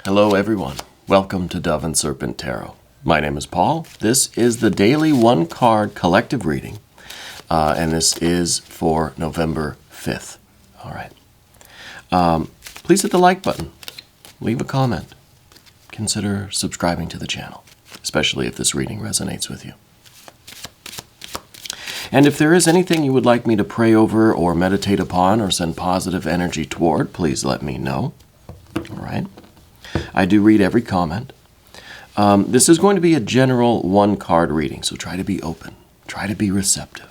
Hello everyone, welcome to Dove and Serpent Tarot. My name is Paul. This is the daily one-card collective reading, and this is for November 5th. All right. Please hit the like button, leave a comment, consider subscribing to the channel, especially if this reading resonates with you. And if there is anything you would like me to pray over or meditate upon or send positive energy toward, please let me know. All right. I do read every comment. This is going to be a general one-card reading, so try to be open. Try to be receptive.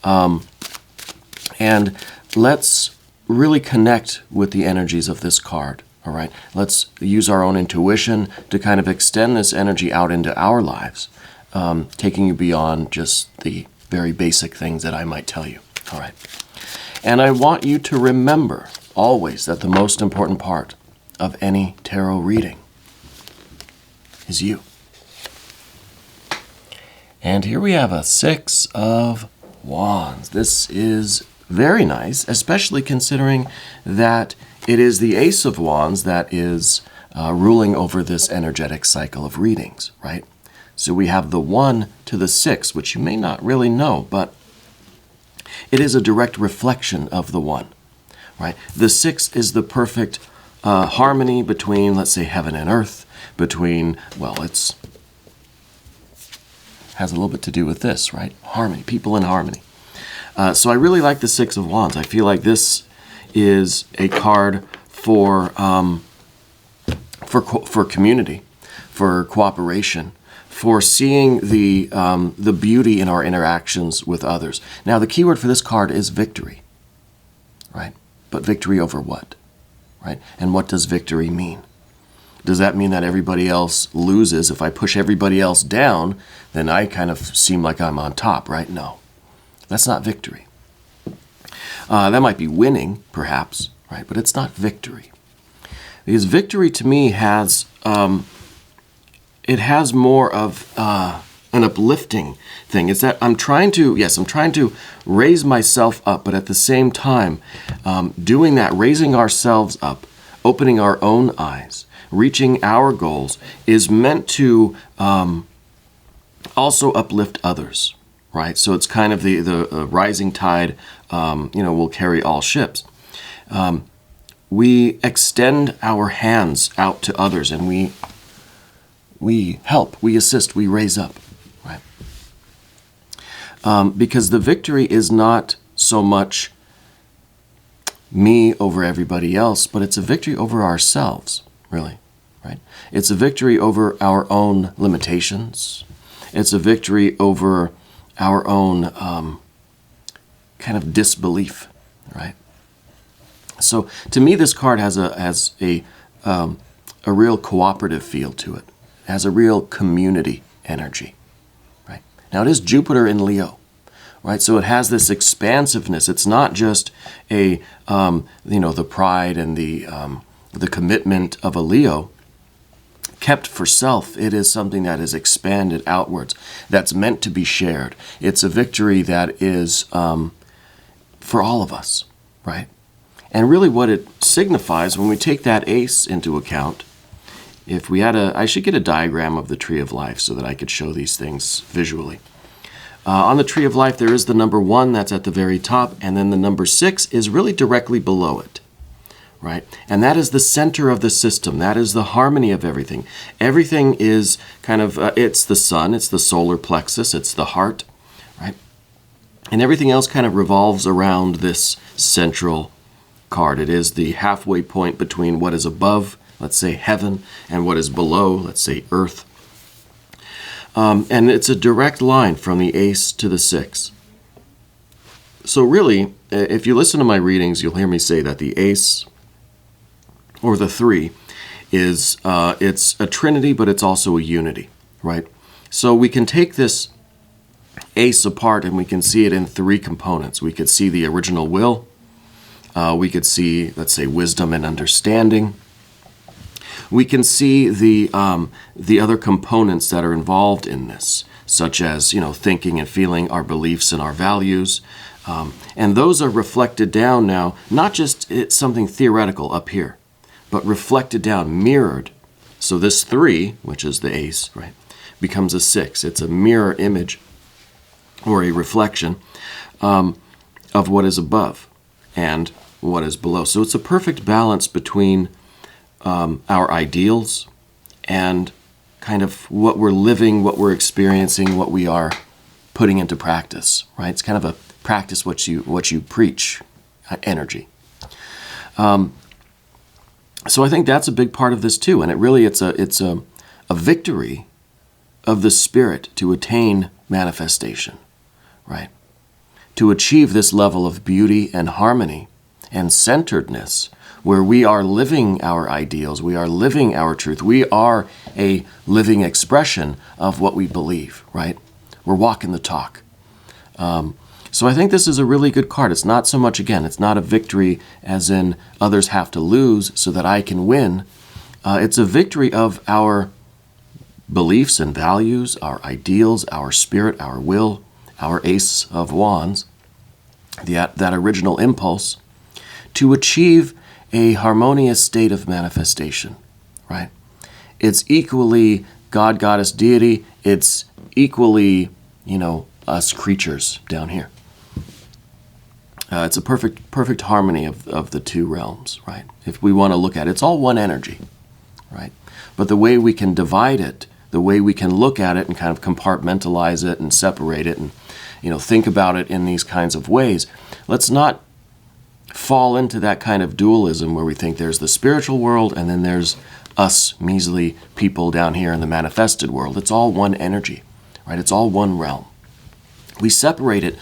And let's really connect with the energies of this card, all right? Let's use our own intuition to kind of extend this energy out into our lives, taking you beyond just the very basic things that I might tell you, all right? And I want you to remember always that the most important part of any tarot reading is you. And here we have a Six of Wands. This is very nice, especially considering that it is the Ace of Wands that is ruling over this energetic cycle of readings, right? So we have the 1 to the 6, which you may not really know, but it is a direct reflection of the 1, right? The 6 is the perfect harmony between, let's say, heaven and earth, between, well, has a little bit to do with this, right? Harmony, people in harmony. So I really like the Six of Wands. I feel like this is a card for community, for cooperation, for seeing the beauty in our interactions with others. Now, the keyword for this card is victory, right? But victory over what? Right? And what does victory mean? Does that mean that everybody else loses? If I push everybody else down, then I kind of seem like I'm on top, right? No, that's not victory. That might be winning, perhaps, right? But it's not victory. Because victory to me has, it has more of an uplifting thing. It's that I'm trying to raise myself up, but at the same time, doing that, raising ourselves up, opening our own eyes, reaching our goals is meant to also uplift others, right? So it's kind of the rising tide, will carry all ships. We extend our hands out to others, and we help, we assist, we raise up. Because the victory is not so much me over everybody else, but it's a victory over ourselves, really, right? It's a victory over our own limitations. It's a victory over our own kind of disbelief, right? So to me, this card has a real cooperative feel to it. It has a real community energy. Now, it is Jupiter in Leo, right? So it has this expansiveness. It's not just the pride and the commitment of a Leo kept for self. It is something that is expanded outwards, that's meant to be shared. It's a victory that is for all of us, right? And really what it signifies, when we take that ace into account, if we had I should get a diagram of the Tree of Life so that I could show these things visually. On the Tree of Life, there is the number 1 that's at the very top, and then the number 6 is really directly below it, right? And that is the center of the system. That is the harmony of everything. Everything is kind of, it's the sun, it's the solar plexus, it's the heart, right? And everything else kind of revolves around this central card. It is the halfway point between what is above, let's say heaven, and what is below, let's say earth. And it's a direct line from the ace to the 6. So really, if you listen to my readings, you'll hear me say that the ace, or the 3, is it's a trinity, but it's also a unity, right? So we can take this ace apart and we can see it in 3 components. We could see the original will. We could see, let's say, wisdom and understanding. We can see the other components that are involved in this, such as, thinking and feeling, our beliefs and our values. And those are reflected down now, not just it's something theoretical up here, but reflected down, mirrored. So this 3, which is the ace, right, becomes a 6. It's a mirror image or a reflection of what is above and what is below. So it's a perfect balance between our ideals and kind of what we're living, what we're experiencing, what we are putting into practice, right? It's kind of a practice what you preach energy. So I think that's a big part of this too, and it's a victory of the spirit to attain manifestation, right? To achieve this level of beauty and harmony and centeredness, where we are living our ideals, we are living our truth, we are a living expression of what we believe, right? We're walking the talk. So I think this is a really good card. It's not so much, again, it's not a victory as in others have to lose so that I can win. It's a victory of our beliefs and values, our ideals, our spirit, our will, our ace of wands, that original impulse, to achieve a harmonious state of manifestation, right? It's equally God, goddess, deity. It's equally, us creatures down here. It's a perfect harmony of the two realms, right? If we want to look at it, it's all one energy, right? But the way we can divide it, the way we can look at it and kind of compartmentalize it and separate it and, think about it in these kinds of ways, let's not fall into that kind of dualism where we think there's the spiritual world and then there's us measly people down here in the manifested world. It's all one energy, right? It's all one realm. We separate it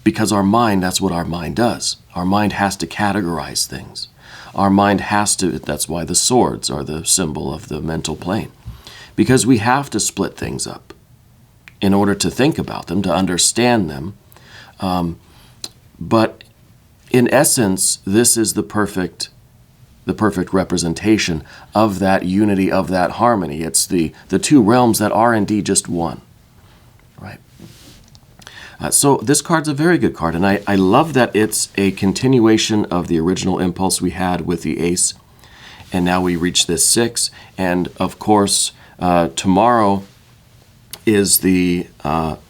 because our mind, that's what our mind does. Our mind has to categorize things. Our mind has to, that's why the swords are the symbol of the mental plane. Because we have to split things up in order to think about them, to understand them. But in essence, this is the perfect representation of that unity, of that harmony. It's the two realms that are indeed just one, right? So this card's a very good card, and I love that it's a continuation of the original impulse we had with the ace, and now we reach this 6, and of course, tomorrow is the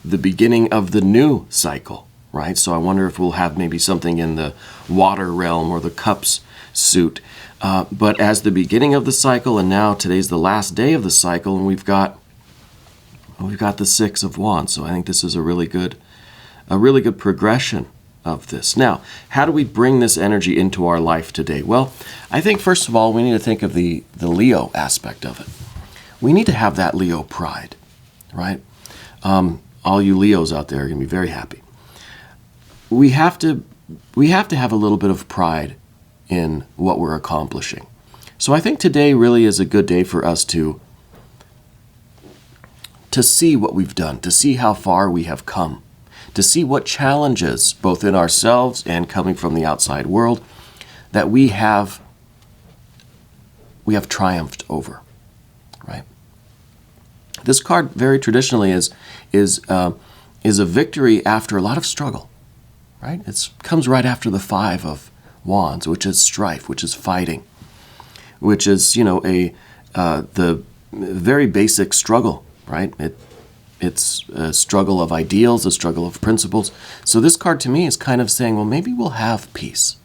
beginning of the new cycle, right? So I wonder if we'll have maybe something in the water realm or the cups suit. But as the beginning of the cycle, and now today's the last day of the cycle, and we've got the 6 of wands. So I think this is a really good progression of this. Now, how do we bring this energy into our life today? Well, I think first of all, we need to think of the Leo aspect of it. We need to have that Leo pride, right? All you Leos out there are going to be very happy. We have to have a little bit of pride in what we're accomplishing. So I think today really is a good day for us to see what we've done, to see how far we have come, to see what challenges, both in ourselves and coming from the outside world, that we have triumphed over, right? This card very traditionally is a victory after a lot of struggle, right? It comes right after the 5 of wands, which is strife, which is fighting, which is the very basic struggle, right? It's a struggle of ideals, a struggle of principles. So this card to me is kind of saying, well, maybe we'll have peace,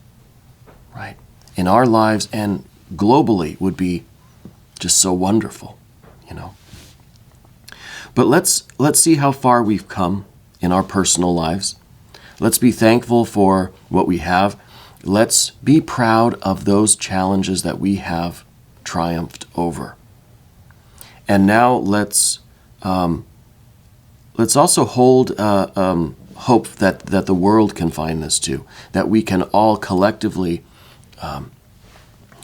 right? In our lives and globally would be just so wonderful, But let's see how far we've come in our personal lives. Let's be thankful for what we have. Let's be proud of those challenges that we have triumphed over. And now let's also hold hope that the world can find this too, that we can all collectively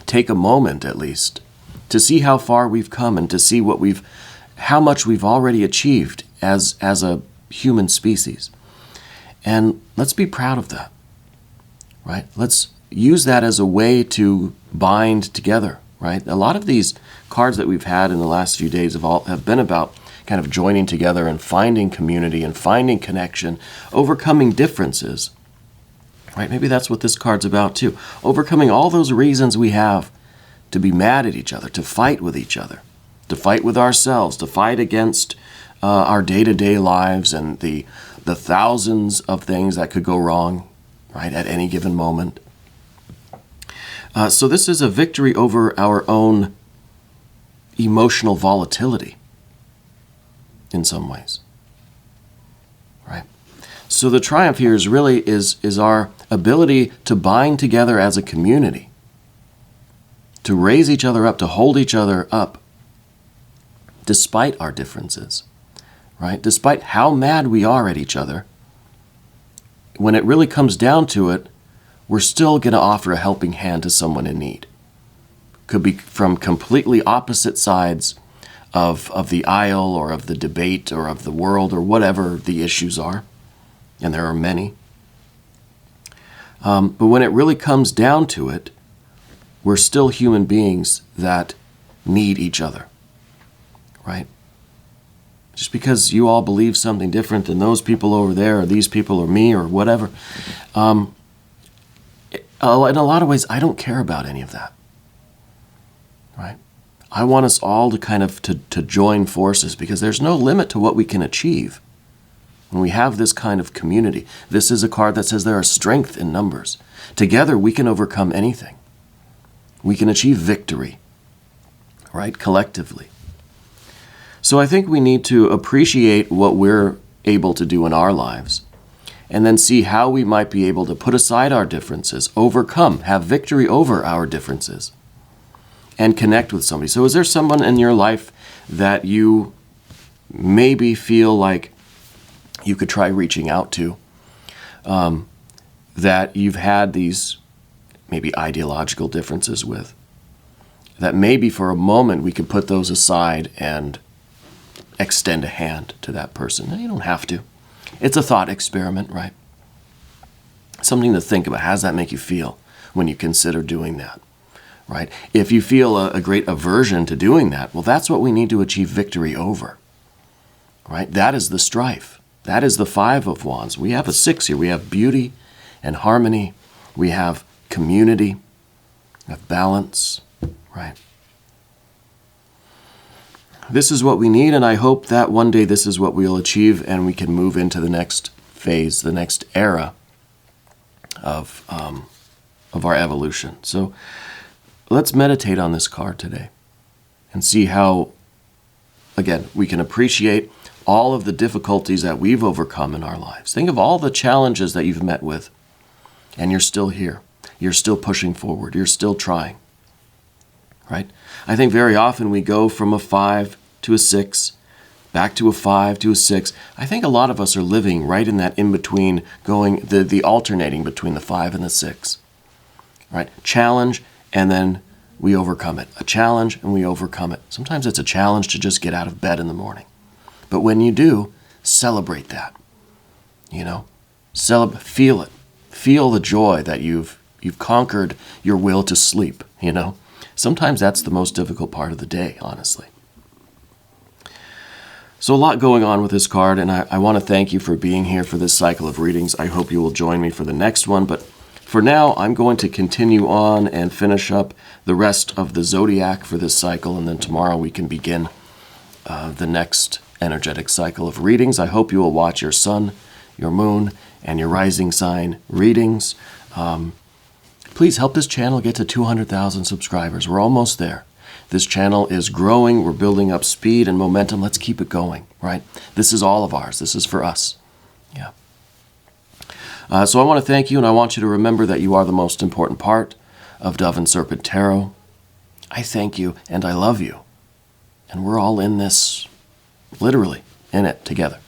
take a moment at least to see how far we've come and to see how much we've already achieved as a human species. And let's be proud of that, right? Let's use that as a way to bind together, right? A lot of these cards that we've had in the last few days have been about kind of joining together and finding community and finding connection, overcoming differences, right? Maybe that's what this card's about too. Overcoming all those reasons we have to be mad at each other, to fight with each other, to fight with ourselves, to fight against our day-to-day lives and the thousands of things that could go wrong, right, at any given moment. So this is a victory over our own emotional volatility in some ways, right? So the triumph here is really is our ability to bind together as a community, to raise each other up, to hold each other up, despite our differences, right? Despite how mad we are at each other, when it really comes down to it, we're still going to offer a helping hand to someone in need. Could be from completely opposite sides of the aisle or of the debate or of the world or whatever the issues are, and there are many. But when it really comes down to it, we're still human beings that need each other, right? Just because you all believe something different than those people over there or these people or me or whatever, in a lot of ways, I don't care about any of that, right? I want us all to kind of to join forces, because there's no limit to what we can achieve when we have this kind of community. This is a card that says there are strength in numbers. Together, we can overcome anything. We can achieve victory, right, collectively. So I think we need to appreciate what we're able to do in our lives, and then see how we might be able to put aside our differences, overcome, have victory over our differences, and connect with somebody. So is there someone in your life that you maybe feel like you could try reaching out to, that you've had these maybe ideological differences with, that maybe for a moment we could put those aside and extend a hand to that person? No, you don't have to. It's a thought experiment, right? Something to think about. How does that make you feel when you consider doing that, right? If you feel a great aversion to doing that, well, that's what we need to achieve victory over, right? That is the strife. That is the Five of Wands. We have a 6 here. We have beauty and harmony. We have community. We have balance, right? This is what we need, and I hope that one day this is what we'll achieve, and we can move into the next phase, the next era of our evolution. So let's meditate on this card today and see how, again, we can appreciate all of the difficulties that we've overcome in our lives. Think of all the challenges that you've met with, and you're still here. You're still pushing forward. You're still trying, right? I think very often we go from a 5 to a 6, back to a 5 to a 6. I think a lot of us are living right in that in-between, going the alternating between the 5 and the 6, right? Challenge, and then we overcome it. A challenge, and we overcome it. Sometimes it's a challenge to just get out of bed in the morning. But when you do, celebrate that, you know? Feel it. Feel the joy that you've conquered your will to sleep, you know? Sometimes that's the most difficult part of the day, honestly. So a lot going on with this card, and I want to thank you for being here for this cycle of readings. I hope you will join me for the next one, but for now, I'm going to continue on and finish up the rest of the zodiac for this cycle, and then tomorrow we can begin the next energetic cycle of readings. I hope you will watch your sun, your moon, and your rising sign readings. Please help this channel get to 200,000 subscribers. We're almost there. This channel is growing. We're building up speed and momentum. Let's keep it going, right? This is all of ours. This is for us. Yeah. So I want to thank you, and I want you to remember that you are the most important part of Dove and Serpent Tarot. I thank you, and I love you. And we're all in this, literally, in it together.